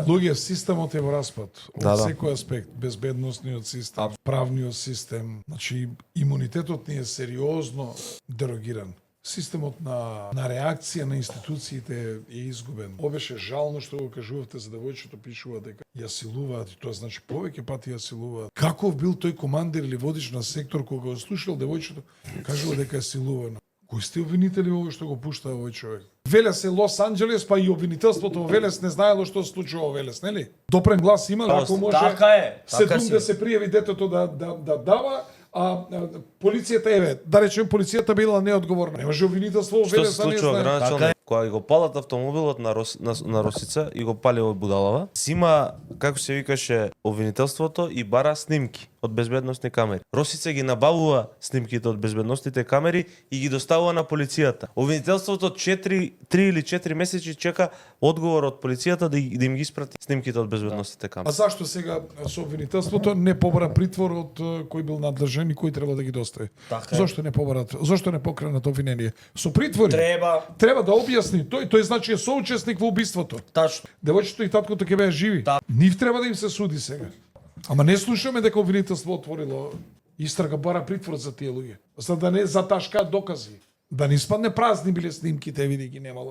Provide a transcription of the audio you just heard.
Луѓе, системот е во распад. Од Да. секој аспект, безбедносниот систем, правниот систем, значи имунитетот ни е сериозно дерогиран. Системот на реакција на институциите е изгубен. Ова беше жално што го кажувавте за девојчето, пишува дека ја силуваат, и тоа значи повеќе пати ја силуваат. Каков бил тој командир или водич на сектор кога го слушал девојчето, кажува дека е силувано. Кои сте обвинители во ова што го пушта овој човек? Велес е Лос Анџелес, па и обвинителството во Велес не знаело што се случува во Велес, нели? Допрен глас има, ако може Така е. Така да се пријави детето да дава, а полицијата еве, да речеме полицијата била неодговорна. Не може обвинителство во Што Велес, се а не случува, знае. граначалник? Кога го палат автомобилот на Росица и го пали овој будалава, сима, како се викаше, обвинителството и бара снимки од безбедносни камери. Росица ги набавува снимките од безбедносните камери и ги доставува на полицијата. Обвинителството 3 или 4 месеци чека одговор од полицијата да им ги испрати снимките од безбедносните А камери. зашто сега со обвинителството не побара притвор од кој бил надлежен и кој треба да ги достави? Така е. Зошто не побарат? Зошто не покренат обвинение? Со притвори. Треба, Да објасни. Тој значи е соучесник во убиството. тачно. Девојчето и таткото ќе беа живи. Да. Нив треба да им се суди сега. Ама не слушаме дека обвинителство отворило истрага, бара притвор за тие луѓе. За да не заташкаат докази. Да не испадне празни биле снимките, види ги немало.